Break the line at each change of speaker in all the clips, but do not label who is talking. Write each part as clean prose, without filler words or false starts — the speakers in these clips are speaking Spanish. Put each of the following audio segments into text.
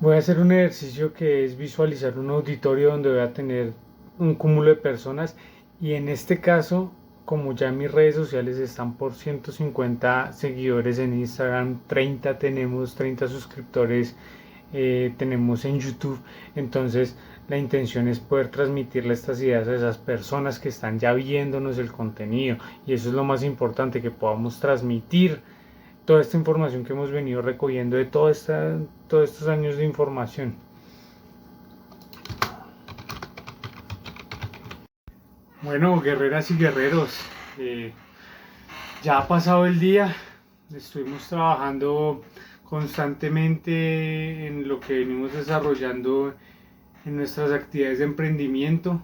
Voy a hacer un ejercicio que es visualizar un auditorio donde voy a tener un cúmulo de personas y en este caso, como ya mis redes sociales están por 150 seguidores en Instagram, 30 tenemos, 30 suscriptores tenemos en YouTube, entonces la intención es poder transmitirle estas ideas a esas personas que están ya viéndonos el contenido y eso es lo más importante, que podamos transmitir toda esta información que hemos venido recogiendo de todos estos años de información. Bueno, guerreras y guerreros, eh, ya ha pasado el día, estuvimos trabajando constantemente en lo que venimos desarrollando en nuestras actividades de emprendimiento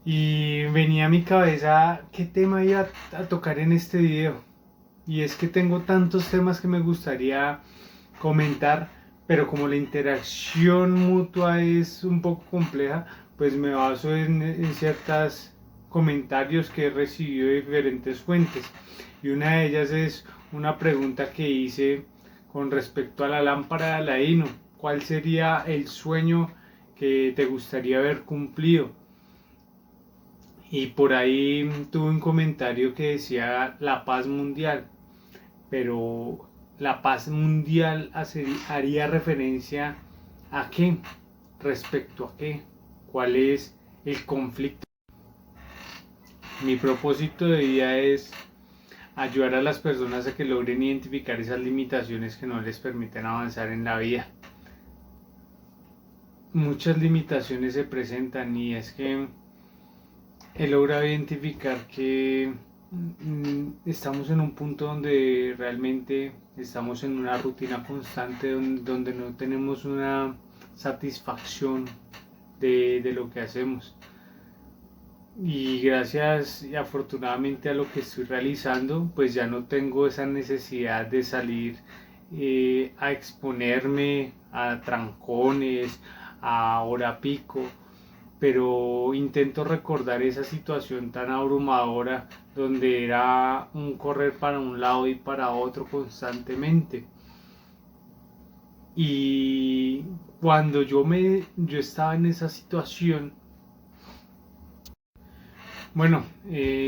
y venía a mi cabeza qué tema iba a tocar en este video. Y es que tengo tantos temas que me gustaría comentar, pero como la interacción mutua es un poco compleja, pues me baso en ciertos comentarios que he recibido de diferentes fuentes. Y una de ellas es una pregunta que hice con respecto a la lámpara de Aladino. ¿Cuál sería el sueño que te gustaría haber cumplido? Y por ahí tuve un comentario que decía la paz mundial, pero la paz mundial haría referencia a qué, respecto a qué, cuál es el conflicto. Mi propósito de vida es ayudar a las personas a que logren identificar esas limitaciones que no les permiten avanzar en la vida. Muchas limitaciones se presentan y es que he logrado identificar que estamos en un punto donde realmente estamos en una rutina constante donde no tenemos una satisfacción de lo que hacemos. Y gracias y afortunadamente a lo que estoy realizando, pues ya no tengo esa necesidad de salir a exponerme a trancones, a hora pico, pero intento recordar esa situación tan abrumadora donde era un correr para un lado y para otro constantemente. Y cuando yo estaba en esa situación, bueno,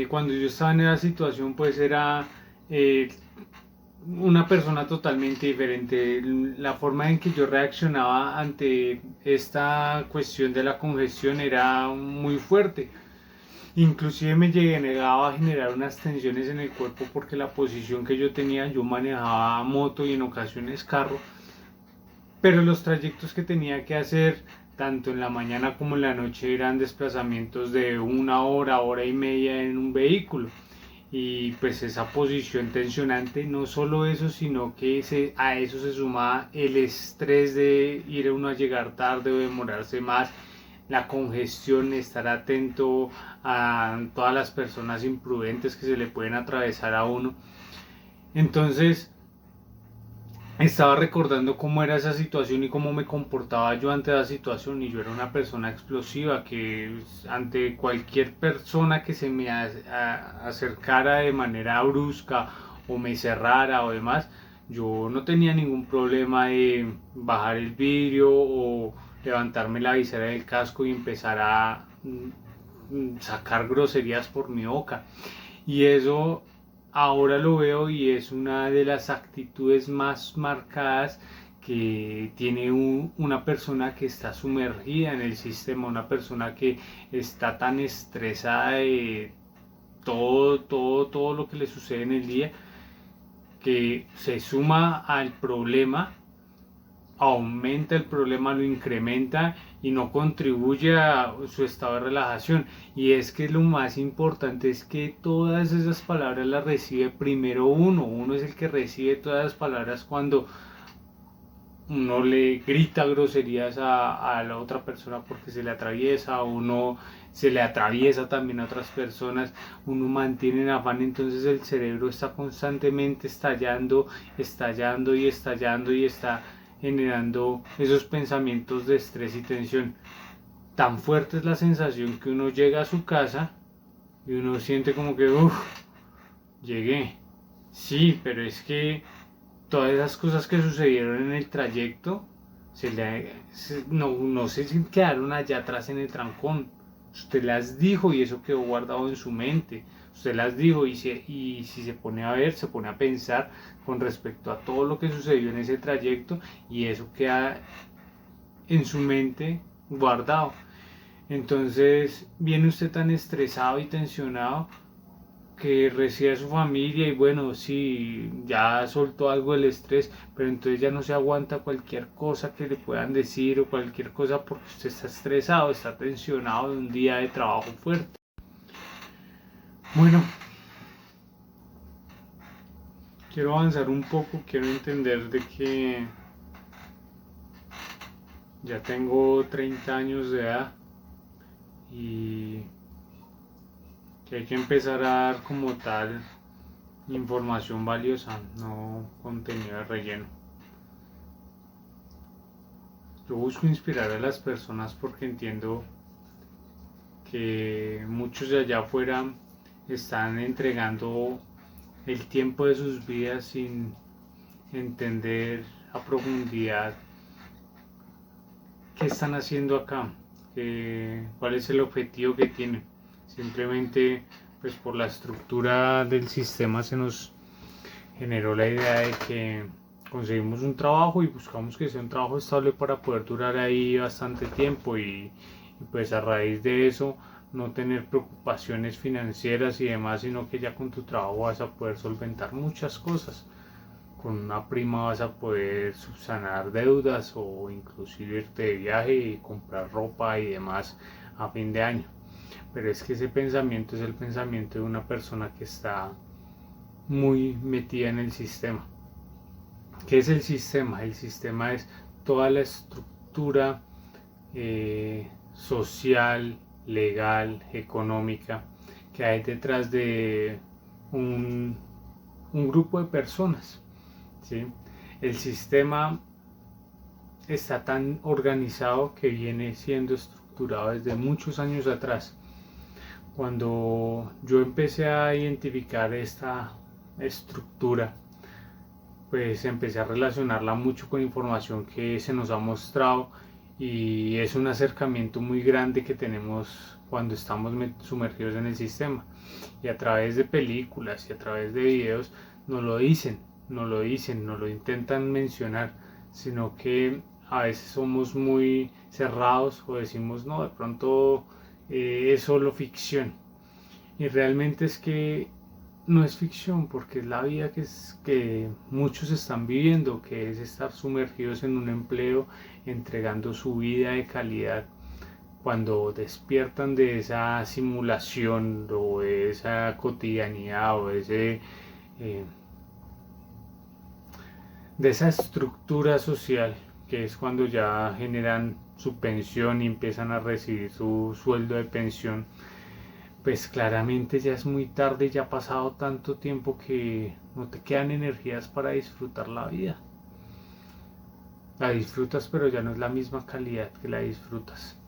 cuando yo estaba en esa situación, pues era eh, una persona totalmente diferente. La forma en que yo reaccionaba ante esta cuestión de la congestión era muy fuerte. Inclusive me llegaba a generar unas tensiones en el cuerpo porque la posición que yo tenía, yo manejaba moto y en ocasiones carro, pero los trayectos que tenía que hacer tanto en la mañana como en la noche eran desplazamientos de una hora, hora y media en un vehículo. Y pues esa posición tensionante, no solo eso, sino que a eso se suma el estrés de ir uno a llegar tarde o demorarse más, la congestión, estar atento a todas las personas imprudentes que se le pueden atravesar a uno. Entonces, estaba recordando cómo era esa situación y cómo me comportaba yo ante esa situación, y yo era una persona explosiva que ante cualquier persona que se me acercara de manera brusca o me cerrara o demás, yo no tenía ningún problema de bajar el vidrio o levantarme la visera del casco y empezar a sacar groserías por mi boca. Y eso ahora lo veo y es una de las actitudes más marcadas que tiene una persona que está sumergida en el sistema, una persona que está tan estresada de todo lo que le sucede en el día, que se suma al problema, aumenta el problema, lo incrementa y no contribuye a su estado de relajación. Y es que lo más importante es que todas esas palabras las recibe primero uno es el que recibe todas las palabras cuando uno le grita groserías a la otra persona porque se le atraviesa, uno se le atraviesa también a otras personas, uno mantiene en afán, entonces el cerebro está constantemente estallando, estallando y estallando y está generando esos pensamientos de estrés y tensión. Tan fuerte es la sensación que uno llega a su casa y uno siente como que, uff, llegué. Sí, pero es que todas esas cosas que sucedieron en el trayecto no se quedaron allá atrás en el trancón. Usted las dijo y eso quedó guardado en su mente. Usted las dijo y si se pone a ver, se pone a pensar con respecto a todo lo que sucedió en ese trayecto y eso queda en su mente guardado. Entonces viene usted tan estresado y tensionado que recibe a su familia y bueno, sí, ya soltó algo del estrés, pero entonces ya no se aguanta cualquier cosa que le puedan decir o cualquier cosa porque usted está estresado, está tensionado de un día de trabajo fuerte. Bueno, quiero avanzar un poco, quiero entender de que ya tengo 30 años de edad y que hay que empezar a dar como tal información valiosa, no contenido de relleno. Yo busco inspirar a las personas porque entiendo que muchos de allá afuera están entregando el tiempo de sus vidas sin entender a profundidad qué están haciendo acá, cuál es el objetivo que tienen. Simplemente pues por la estructura del sistema se nos generó la idea de que conseguimos un trabajo y buscamos que sea un trabajo estable para poder durar ahí bastante tiempo y pues a raíz de eso no tener preocupaciones financieras y demás, sino que ya con tu trabajo vas a poder solventar muchas cosas. Con una prima vas a poder subsanar deudas o inclusive irte de viaje y comprar ropa y demás a fin de año. Pero es que ese pensamiento es el pensamiento de una persona que está muy metida en el sistema. ¿Qué es el sistema? El sistema es toda la estructura social, legal, económica que hay detrás de un grupo de personas. ¿Sí? El sistema está tan organizado que viene siendo estructurado desde muchos años atrás. Cuando yo empecé a identificar esta estructura, pues empecé a relacionarla mucho con información que se nos ha mostrado y es un acercamiento muy grande que tenemos cuando estamos sumergidos en el sistema y a través de películas y a través de videos nos lo dicen, nos lo intentan mencionar, sino que a veces somos muy cerrados o decimos no, de pronto es solo ficción y realmente es que no es ficción porque es la vida que muchos están viviendo, que es estar sumergidos en un empleo, entregando su vida de calidad. Cuando despiertan de esa simulación o de esa cotidianidad o de esa estructura social, que es cuando ya generan su pensión y empiezan a recibir su sueldo de pensión, pues claramente ya es muy tarde, ya ha pasado tanto tiempo que no te quedan energías para disfrutar la vida. La disfrutas, pero ya no es la misma calidad que la disfrutas.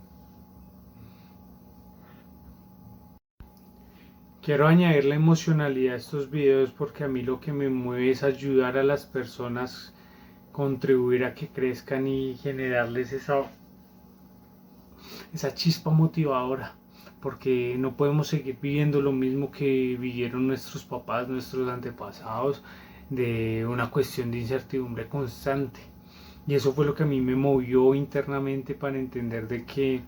Quiero añadir la emocionalidad a estos videos porque a mí lo que me mueve es ayudar a las personas, contribuir a que crezcan y generarles esa chispa motivadora, porque no podemos seguir viviendo lo mismo que vivieron nuestros papás, nuestros antepasados, de una cuestión de incertidumbre constante. Y eso fue lo que a mí me movió internamente para entender de que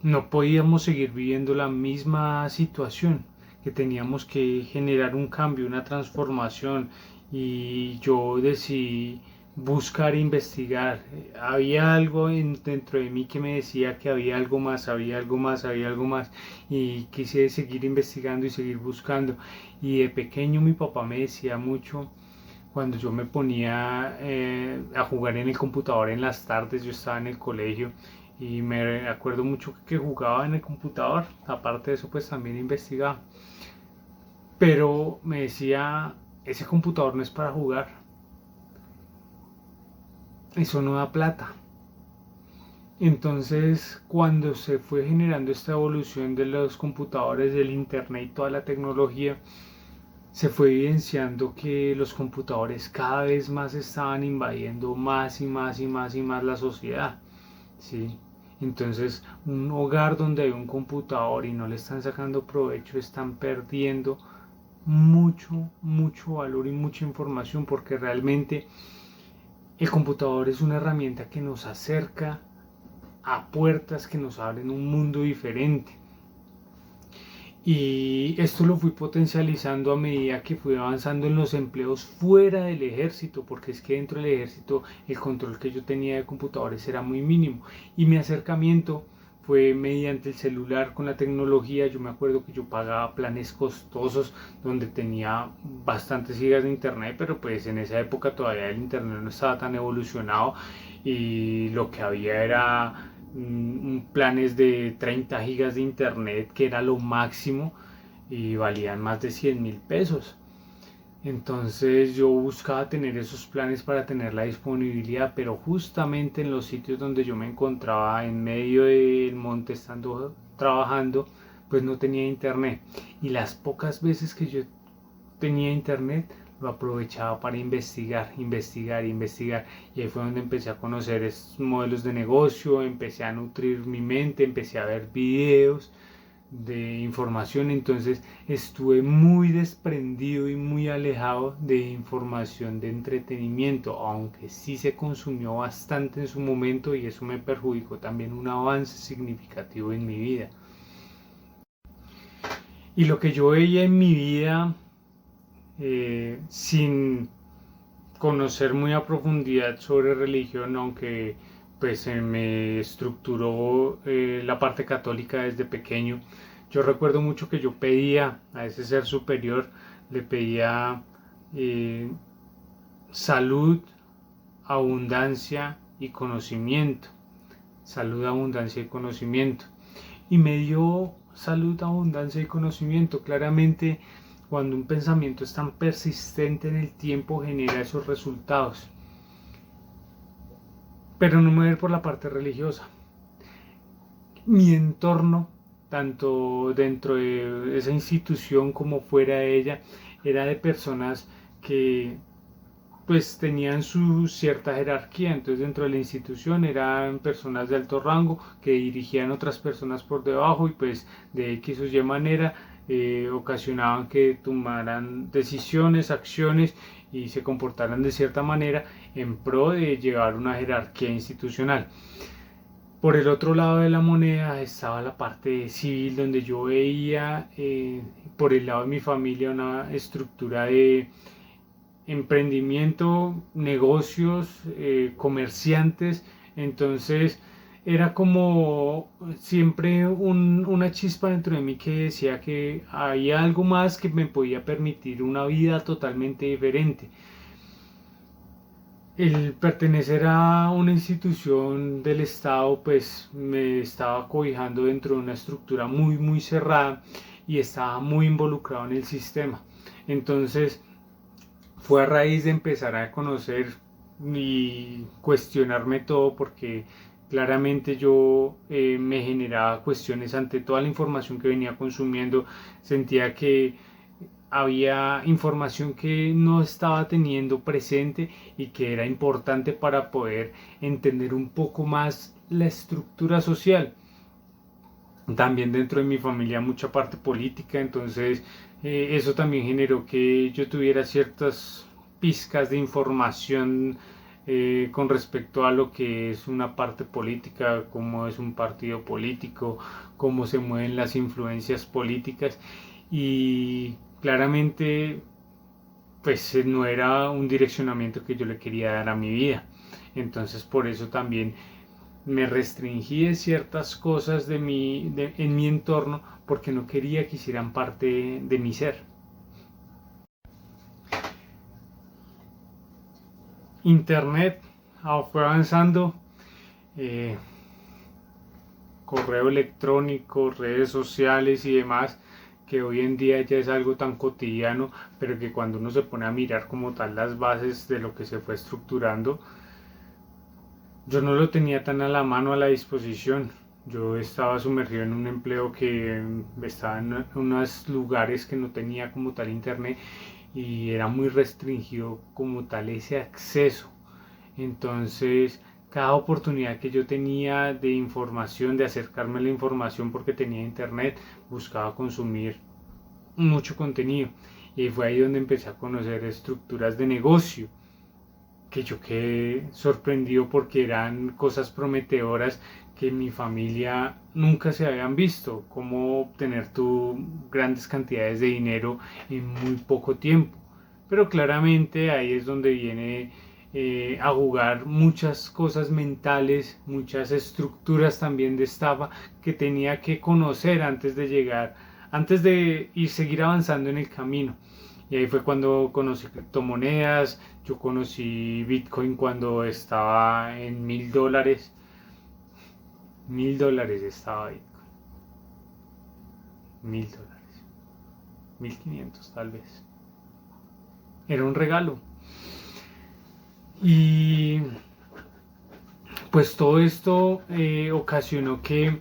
no podíamos seguir viviendo la misma situación, que teníamos que generar un cambio, una transformación y yo decidí buscar e investigar. Había algo dentro de mí que me decía que había algo más, había algo más, había algo más y quise seguir investigando y seguir buscando. Y de pequeño mi papá me decía mucho cuando yo me ponía a jugar en el computador en las tardes, yo estaba en el colegio y me acuerdo mucho que jugaba en el computador, aparte de eso pues también investigaba, pero me decía, ese computador no es para jugar, eso no da plata. Entonces, cuando se fue generando esta evolución de los computadores, del internet y toda la tecnología, se fue evidenciando que los computadores cada vez más estaban invadiendo más y más y más y más la sociedad, ¿sí? Entonces, un hogar donde hay un computador y no le están sacando provecho, están perdiendo mucho, mucho valor y mucha información, porque realmente el computador es una herramienta que nos acerca a puertas que nos abren un mundo diferente. Y esto lo fui potencializando a medida que fui avanzando en los empleos fuera del ejército, porque es que dentro del ejército el control que yo tenía de computadores era muy mínimo. Y mi acercamiento fue mediante el celular con la tecnología. Yo me acuerdo que yo pagaba planes costosos donde tenía bastantes gigas de internet, pero pues en esa época todavía el internet no estaba tan evolucionado y lo que había era planes de 30 gigas de internet, que era lo máximo, y valían más de 100.000 pesos. Entonces yo buscaba tener esos planes para tener la disponibilidad, pero justamente en los sitios donde yo me encontraba en medio del monte estando trabajando, pues no tenía internet. Y las pocas veces que yo tenía internet, lo aprovechaba para investigar, investigar, investigar. Y ahí fue donde empecé a conocer estos modelos de negocio, empecé a nutrir mi mente, empecé a ver videos de información. Entonces estuve muy desprendido y muy alejado de información de entretenimiento, aunque sí se consumió bastante en su momento, y eso me perjudicó también un avance significativo en mi vida. Y lo que yo veía en mi vida, sin conocer muy a profundidad sobre religión, aunque pues se me estructuró la parte católica desde pequeño. Yo recuerdo mucho que yo pedía a ese ser superior, le pedía eh, salud, abundancia y conocimiento. Salud, abundancia y conocimiento. Y me dio salud, abundancia y conocimiento. Claramente, cuando un pensamiento es tan persistente en el tiempo, genera esos resultados. Pero no me voy a ir por la parte religiosa. Mi entorno, tanto dentro de esa institución como fuera de ella, era de personas que pues tenían su cierta jerarquía. Entonces dentro de la institución eran personas de alto rango que dirigían otras personas por debajo, y pues de X o Y manera ocasionaban que tomaran decisiones, acciones y se comportaran de cierta manera en pro de llevar una jerarquía institucional. Por el otro lado de la moneda estaba la parte civil, donde yo veía por el lado de mi familia una estructura de emprendimiento, negocios, comerciantes. Entonces era como siempre una chispa dentro de mí que decía que había algo más que me podía permitir una vida totalmente diferente. El pertenecer a una institución del Estado pues me estaba cobijando dentro de una estructura muy muy cerrada y estaba muy involucrado en el sistema. Entonces fue a raíz de empezar a conocer y cuestionarme todo, porque claramente yo me generaba cuestiones ante toda la información que venía consumiendo. Sentía que había información que no estaba teniendo presente y que era importante para poder entender un poco más la estructura social. También dentro de mi familia mucha parte política, entonces eso también generó que yo tuviera ciertas pizcas de información con respecto a lo que es una parte política, cómo es un partido político, cómo se mueven las influencias políticas. Y claramente pues no era un direccionamiento que yo le quería dar a mi vida. Entonces por eso también me restringí de ciertas cosas en mi entorno, porque no quería que hicieran parte de mi ser. Internet fue avanzando, eh, correo electrónico, redes sociales y demás, que hoy en día ya es algo tan cotidiano, pero que cuando uno se pone a mirar como tal las bases de lo que se fue estructurando, yo no lo tenía tan a la mano, a la disposición. Yo estaba sumergido en un empleo que estaba en unos lugares que no tenía como tal internet y era muy restringido como tal ese acceso. Entonces, cada oportunidad que yo tenía de información, de acercarme a la información porque tenía internet, buscaba consumir mucho contenido. Y fue ahí donde empecé a conocer estructuras de negocio, que yo quedé sorprendido porque eran cosas prometedoras que en mi familia nunca se habían visto, cómo obtener tú grandes cantidades de dinero en muy poco tiempo. Pero claramente ahí es donde viene a jugar muchas cosas mentales, muchas estructuras también de estafa que tenía que conocer antes de llegar, antes de ir seguir avanzando en el camino. Y ahí fue cuando conocí criptomonedas, yo conocí Bitcoin cuando estaba en $1000, $1000 estaba Bitcoin, $1000, 1500 tal vez. Era un regalo. Y pues todo esto ocasionó que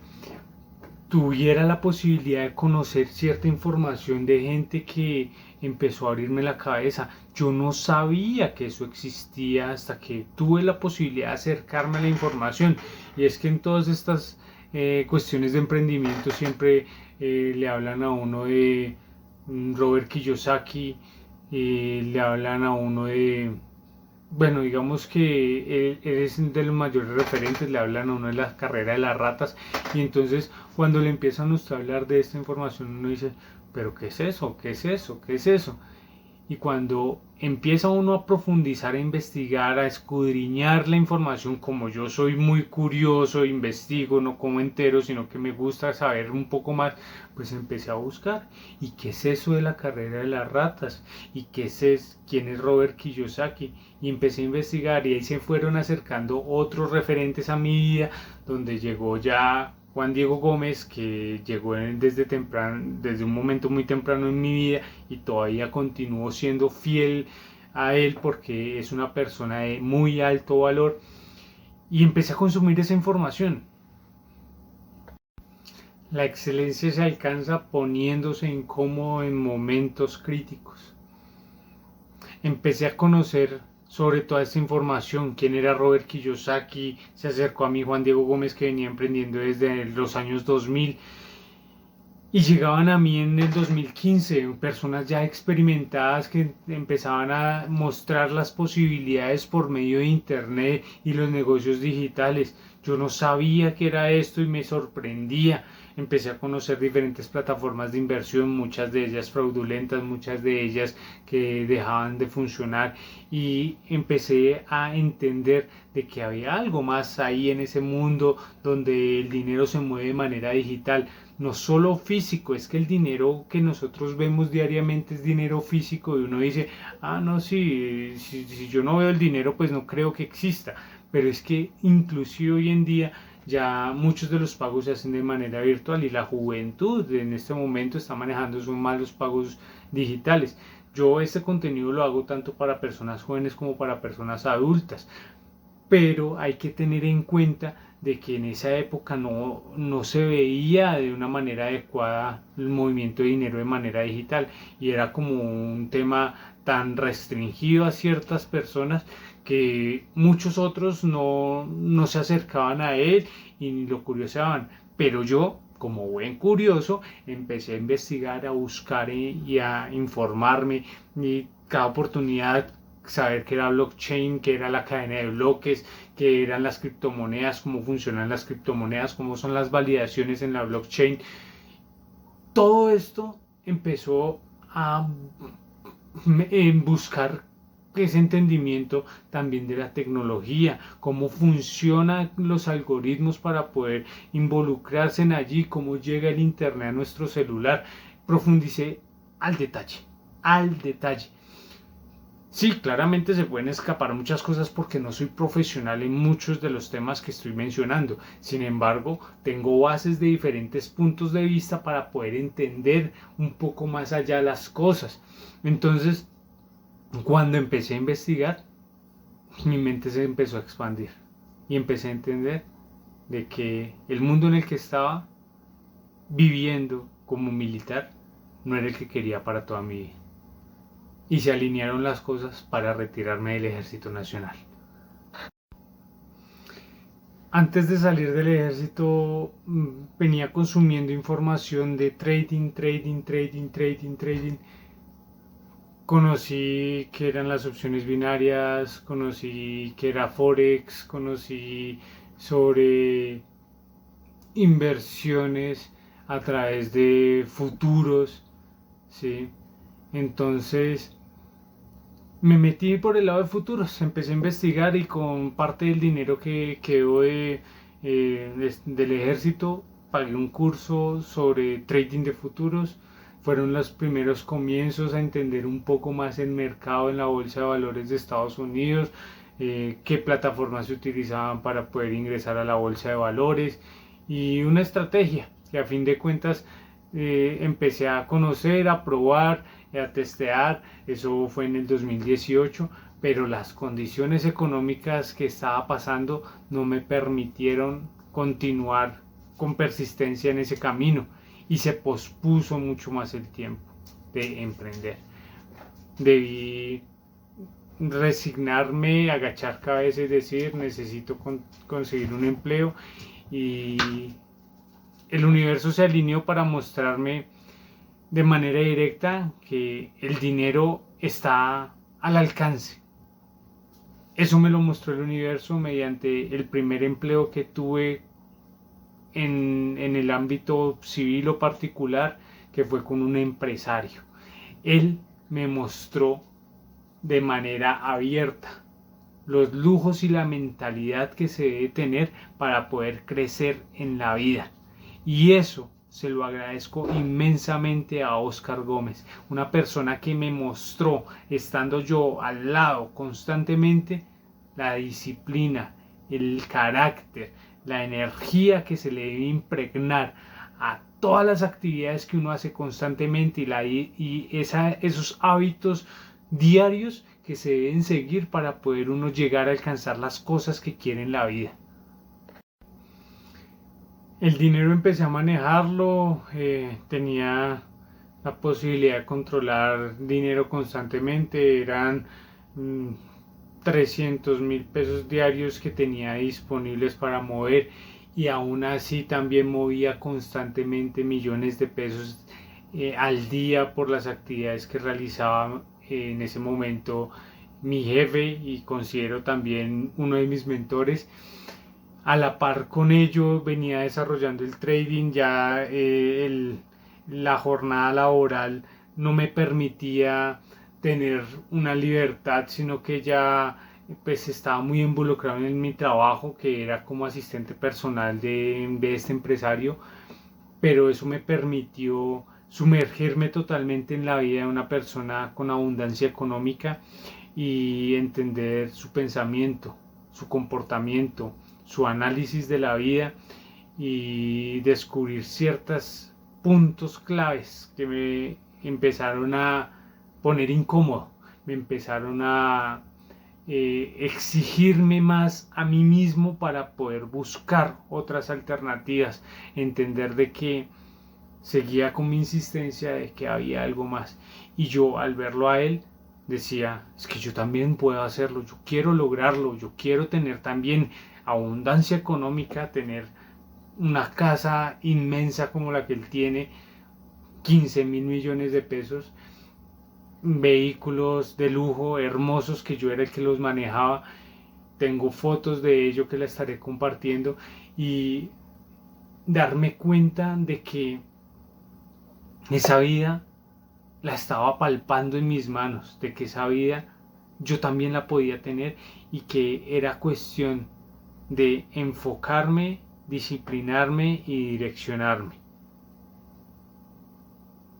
tuviera la posibilidad de conocer cierta información de gente que empezó a abrirme la cabeza. Yo no sabía que eso existía hasta que tuve la posibilidad de acercarme a la información. Y es que en todas estas cuestiones de emprendimiento siempre le hablan a uno de Robert Kiyosaki, le hablan a uno de, bueno, digamos que él es de los mayores referentes, le hablan a uno de la carrera de las ratas, y entonces cuando le empiezan a usted a hablar de esta información, uno dice, pero ¿qué es eso? ¿Qué es eso? ¿Qué es eso? Y cuando empieza uno a profundizar, a investigar, a escudriñar la información, como yo soy muy curioso, investigo, no como entero, sino que me gusta saber un poco más, pues empecé a buscar. ¿Y qué es eso de la carrera de las ratas? ¿Y qué es, quién es Robert Kiyosaki? Y empecé a investigar y ahí se fueron acercando otros referentes a mi vida, donde llegó ya Juan Diego Gómez, que llegó desde temprano, desde un momento muy temprano en mi vida, y todavía continúo siendo fiel a él porque es una persona de muy alto valor, y empecé a consumir esa información. La excelencia se alcanza poniéndose incómodo en momentos críticos. Empecé a conocer sobre toda esta información, quién era Robert Kiyosaki, se acercó a mí Juan Diego Gómez, que venía emprendiendo desde los años 2000, y llegaban a mí en el 2015 personas ya experimentadas que empezaban a mostrar las posibilidades por medio de internet y los negocios digitales. Yo no sabía qué era esto y me sorprendía. Empecé a conocer diferentes plataformas de inversión, muchas de ellas fraudulentas, muchas de ellas que dejaban de funcionar, y empecé a entender de que había algo más ahí en ese mundo donde el dinero se mueve de manera digital, no solo físico. Es que el dinero que nosotros vemos diariamente es dinero físico, y uno dice, ah, no, sí, si yo no veo el dinero, pues no creo que exista. Pero es que inclusive hoy en día ya muchos de los pagos se hacen de manera virtual, y la juventud en este momento está manejando son más los pagos digitales. Yo este contenido lo hago tanto para personas jóvenes como para personas adultas, pero hay que tener en cuenta de que en esa época no se veía de una manera adecuada el movimiento de dinero de manera digital, y era como un tema tan restringido a ciertas personas que muchos otros no se acercaban a él y ni lo curiosaban. Pero yo, como buen curioso, empecé a investigar, a buscar y a informarme, y cada oportunidad saber qué era blockchain, qué era la cadena de bloques, qué eran las criptomonedas, cómo funcionan las criptomonedas, cómo son las validaciones en la blockchain. Todo esto empezó a buscar ese entendimiento también de la tecnología, cómo funcionan los algoritmos para poder involucrarse en allí, cómo llega el internet a nuestro celular. Profundicé al detalle, al detalle. Sí, claramente se pueden escapar muchas cosas porque no soy profesional en muchos de los temas que estoy mencionando. Sin embargo, tengo bases de diferentes puntos de vista para poder entender un poco más allá las cosas. Entonces, cuando empecé a investigar, mi mente se empezó a expandir y empecé a entender. de que el mundo en el que estaba viviendo como militar no era el que quería para toda mi vida. Y se alinearon las cosas para retirarme del Ejército Nacional. Antes de salir del ejército venía consumiendo información de trading. Conocí que eran las opciones binarias, conocí que era Forex, conocí sobre inversiones a través de futuros, ¿sí? Entonces me metí por el lado de futuros, empecé a investigar y con parte del dinero que quedó del ejército pagué un curso sobre trading de futuros. Fueron los primeros comienzos a entender un poco más el mercado en la bolsa de valores de Estados Unidos, qué plataformas se utilizaban para poder ingresar a la bolsa de valores y una estrategia que a fin de cuentas empecé a conocer, a probar, a testear. Eso fue en el 2018, pero las condiciones económicas que estaba pasando no me permitieron continuar con persistencia en ese camino y se pospuso mucho más el tiempo de emprender. Debí resignarme, agachar cabeza y decir necesito conseguir un empleo, y el universo se alineó para mostrarme de manera directa que el dinero está al alcance. Eso me lo mostró el universo mediante el primer empleo que tuve en el ámbito civil o particular, que fue con un empresario. Él me mostró de manera abierta los lujos y la mentalidad que se debe tener para poder crecer en la vida. Y eso se lo agradezco inmensamente a Oscar Gómez, una persona que me mostró, estando yo al lado constantemente, la disciplina, el carácter, la energía que se le debe impregnar a todas las actividades que uno hace constantemente esos hábitos diarios que se deben seguir para poder uno llegar a alcanzar las cosas que quiere en la vida. El dinero empecé a manejarlo, tenía la posibilidad de controlar dinero constantemente, eran 300.000 pesos diarios que tenía disponibles para mover, y aún así también movía constantemente millones de pesos al día por las actividades que realizaba en ese momento mi jefe, y considero también uno de mis mentores. A la par con ello venía desarrollando el trading, ya la jornada laboral no me permitía tener una libertad, sino que ya pues estaba muy involucrado en mi trabajo, que era como asistente personal de este empresario, pero eso me permitió sumergirme totalmente en la vida de una persona con abundancia económica y entender su pensamiento, su comportamiento, su análisis de la vida, y descubrir ciertos puntos claves que me empezaron a poner incómodo, me empezaron a exigirme más a mí mismo para poder buscar otras alternativas, entender de que seguía con mi insistencia de que había algo más, y yo al verlo a él decía, es que yo también puedo hacerlo, yo quiero lograrlo, yo quiero tener también abundancia económica, tener una casa inmensa como la que él tiene, 15.000 millones de pesos, vehículos de lujo hermosos que yo era el que los manejaba. Tengo fotos de ello que la estaré compartiendo, y darme cuenta de que esa vida la estaba palpando en mis manos, de que esa vida yo también la podía tener, y que era cuestión de enfocarme, disciplinarme y direccionarme.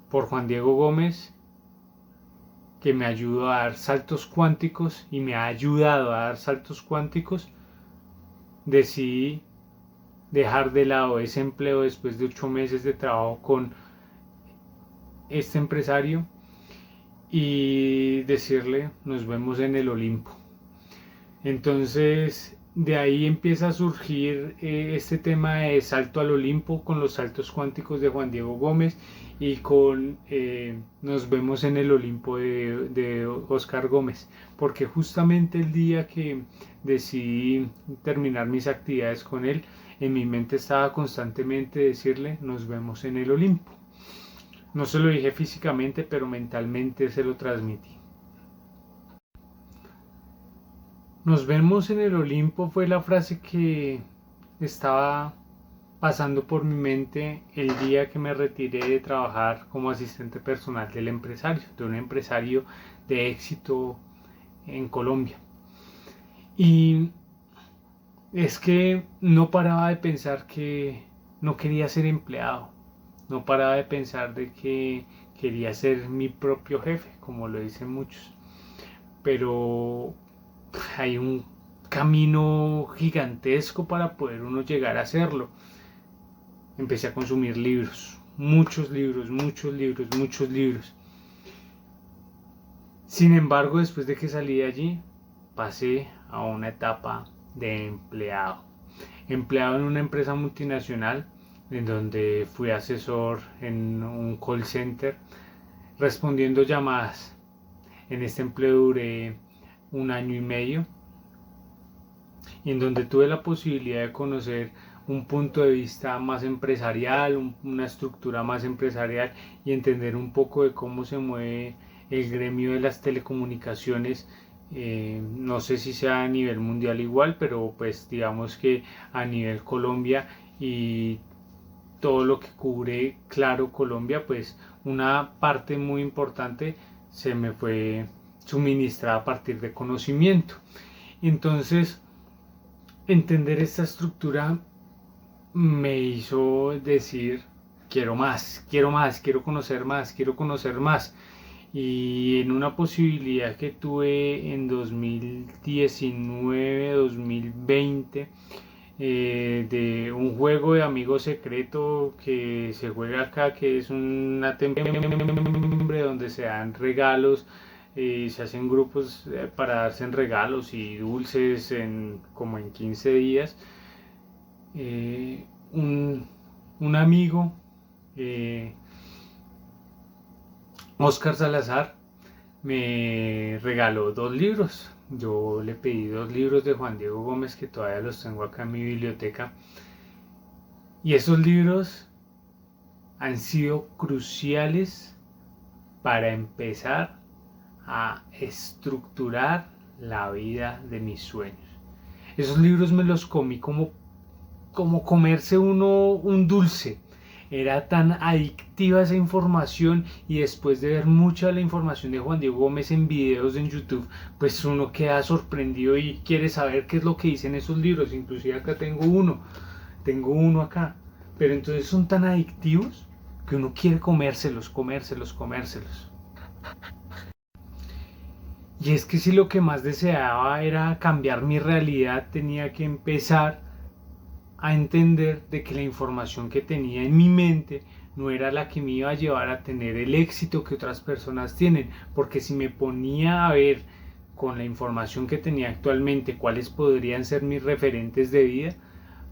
Por Juan Diego Gómez, que me ayudó a dar saltos cuánticos y me ha ayudado a dar saltos cuánticos, decidí dejar de lado ese empleo después de 8 meses de trabajo con este empresario y decirle nos vemos en el Olimpo. Entonces de ahí empieza a surgir este tema de Salto al Olimpo con los saltos cuánticos de Juan Diego Gómez y con Nos vemos en el Olimpo de Oscar Gómez, porque justamente el día que decidí terminar mis actividades con él, en mi mente estaba constantemente decirle nos vemos en el Olimpo. No se lo dije físicamente, pero mentalmente se lo transmití. Nos vemos en el Olimpo fue la frase que estaba pasando por mi mente el día que me retiré de trabajar como asistente personal del empresario, de un empresario de éxito en Colombia. Y es que no paraba de pensar que no quería ser empleado, no paraba de pensar de que quería ser mi propio jefe, como lo dicen muchos. Pero hay un camino gigantesco para poder uno llegar a hacerlo. Empecé a consumir libros, muchos libros, muchos libros, muchos libros. Sin embargo, después de que salí de allí, pasé a una etapa de empleado. Empleado en una empresa multinacional, en donde fui asesor en un call center, respondiendo llamadas. En este empleo duré 1 año y medio, en donde tuve la posibilidad de conocer un punto de vista más empresarial, una estructura más empresarial y entender un poco de cómo se mueve el gremio de las telecomunicaciones. No sé si sea a nivel mundial igual, pero pues digamos que a nivel Colombia y todo lo que cubre Claro Colombia, pues una parte muy importante se me fue suministrada a partir de conocimiento. Entonces, entender esta estructura me hizo decir, quiero más, quiero más, quiero conocer más, quiero conocer más. Y en una posibilidad que tuve en 2019, 2020, de un juego de amigo secreto que se juega acá, que es una temporada donde se dan regalos, se hacen grupos para darse regalos y dulces como en 15 días. eh, un, un amigo, eh, Oscar Salazar, me regaló 2 libros. Yo le pedí 2 libros de Juan Diego Gómez que todavía los tengo acá en mi biblioteca. Y esos libros han sido cruciales para empezar a estructurar la vida de mis sueños. Esos libros me los comí como comerse uno un dulce. Era tan adictiva esa información y después de ver mucha de la información de Juan Diego Gómez en videos en YouTube, pues uno queda sorprendido y quiere saber qué es lo que dicen esos libros. Inclusive acá tengo uno acá. Pero entonces son tan adictivos que uno quiere comérselos, comérselos, comérselos. Y es que si lo que más deseaba era cambiar mi realidad, tenía que empezar a entender de que la información que tenía en mi mente no era la que me iba a llevar a tener el éxito que otras personas tienen, porque si me ponía a ver con la información que tenía actualmente cuáles podrían ser mis referentes de vida,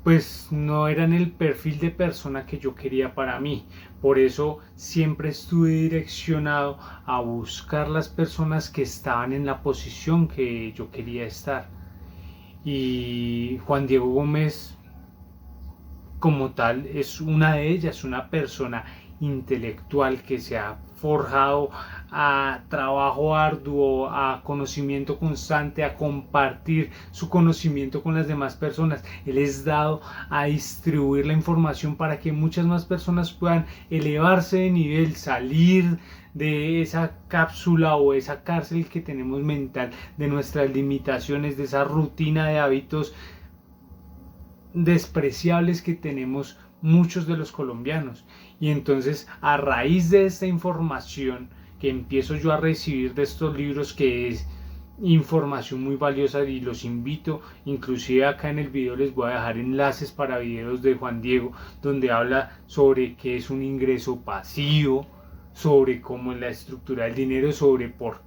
pues no eran el perfil de persona que yo quería para mí. Por eso siempre estuve direccionado a buscar las personas que estaban en la posición que yo quería estar. Y Juan Diego Gómez como tal es una de ellas, una persona intelectual que se ha forjado a trabajo arduo, a conocimiento constante, a compartir su conocimiento con las demás personas. Él es dado a distribuir la información para que muchas más personas puedan elevarse de nivel, salir de esa cápsula o esa cárcel que tenemos mental, de nuestras limitaciones, de esa rutina de hábitos despreciables que tenemos muchos de los colombianos. Y entonces a raíz de esta información que empiezo yo a recibir de estos libros, que es información muy valiosa, y los invito, inclusive acá en el video les voy a dejar enlaces para videos de Juan Diego donde habla sobre qué es un ingreso pasivo, sobre cómo es la estructura del dinero, sobre por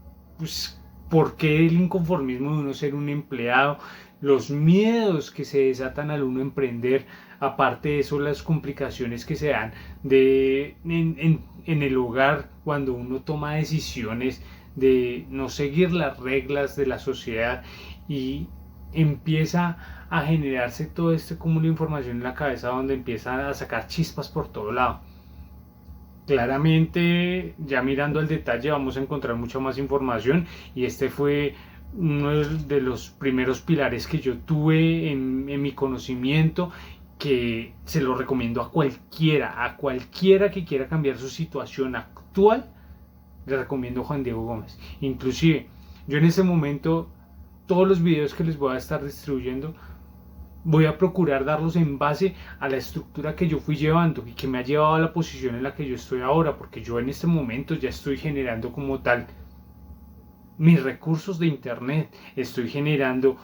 qué el inconformismo de uno ser un empleado, los miedos que se desatan al uno emprender, aparte de eso las complicaciones que se dan en el hogar cuando uno toma decisiones de no seguir las reglas de la sociedad y empieza a generarse todo este cúmulo de información en la cabeza donde empieza a sacar chispas por todo lado. Claramente, ya mirando al detalle, vamos a encontrar mucha más información y este fue uno de los primeros pilares que yo tuve en mi conocimiento, que se lo recomiendo a cualquiera que quiera cambiar su situación actual. Le recomiendo Juan Diego Gómez. Inclusive, yo en este momento, todos los videos que les voy a estar distribuyendo, voy a procurar darlos en base a la estructura que yo fui llevando y que me ha llevado a la posición en la que yo estoy ahora, porque yo en este momento ya estoy generando como tal mis recursos de internet, estoy generando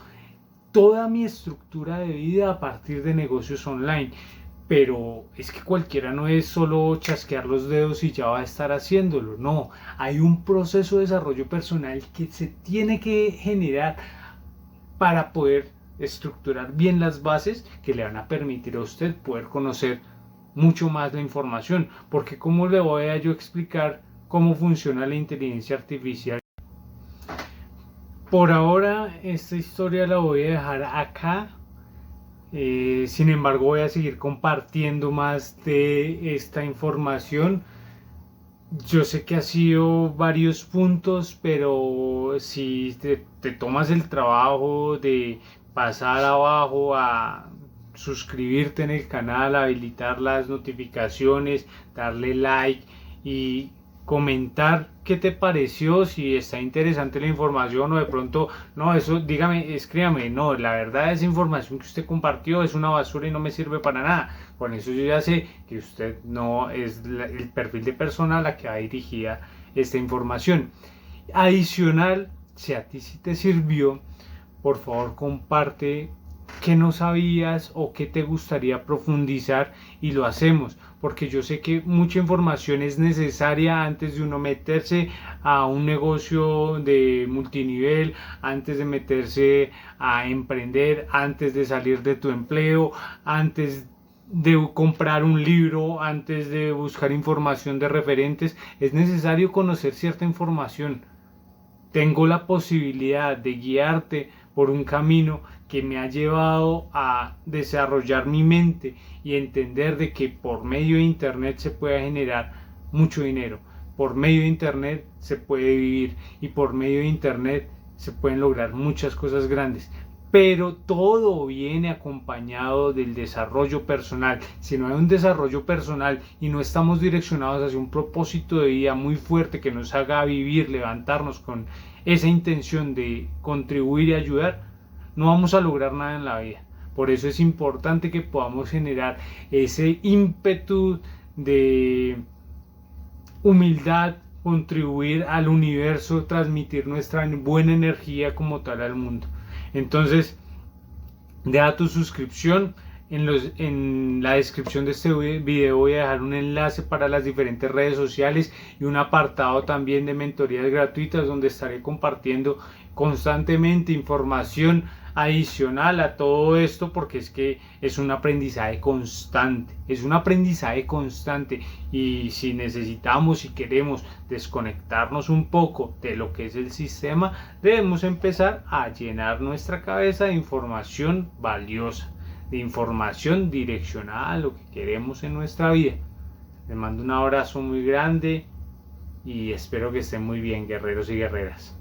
toda mi estructura de vida a partir de negocios online. Pero es que cualquiera no es solo chasquear los dedos y ya va a estar haciéndolo, no, hay un proceso de desarrollo personal que se tiene que generar para poder estructurar bien las bases que le van a permitir a usted poder conocer mucho más la información, porque cómo le voy a yo explicar cómo funciona la inteligencia artificial. Por ahora esta historia la voy a dejar acá. Sin embargo, voy a seguir compartiendo más de esta información. Yo sé que ha sido varios puntos, pero si te tomas el trabajo de pasar abajo a suscribirte en el canal, habilitar las notificaciones, darle like y comentar qué te pareció, si está interesante la información o de pronto, no, eso dígame, escríbame, no, la verdad esa información que usted compartió es una basura y no me sirve para nada. Con eso yo ya sé que usted no es el perfil de persona a la que va dirigida esta información. Adicional, si a ti sí te sirvió, por favor comparte qué no sabías o qué te gustaría profundizar y lo hacemos, porque yo sé que mucha información es necesaria antes de uno meterse a un negocio de multinivel, antes de meterse a emprender, antes de salir de tu empleo, antes de comprar un libro, antes de buscar información de referentes. Es necesario conocer cierta información. Tengo la posibilidad de guiarte por un camino que me ha llevado a desarrollar mi mente y entender de que por medio de internet se puede generar mucho dinero, por medio de internet se puede vivir y por medio de internet se pueden lograr muchas cosas grandes. Pero todo viene acompañado del desarrollo personal. Si no hay un desarrollo personal y no estamos direccionados hacia un propósito de vida muy fuerte que nos haga vivir, levantarnos con esa intención de contribuir y ayudar, no vamos a lograr nada en la vida. Por eso es importante que podamos generar ese ímpetu de humildad, contribuir al universo, transmitir nuestra buena energía como tal al mundo. Entonces, deja tu suscripción. En la descripción de este video voy a dejar un enlace para las diferentes redes sociales y un apartado también de mentorías gratuitas donde estaré compartiendo constantemente información adicional a todo esto, porque es que es un aprendizaje constante, y si necesitamos y queremos desconectarnos un poco de lo que es el sistema, debemos empezar a llenar nuestra cabeza de información valiosa, de información direccionada a lo que queremos en nuestra vida. Les mando un abrazo muy grande y espero que estén muy bien, guerreros y guerreras.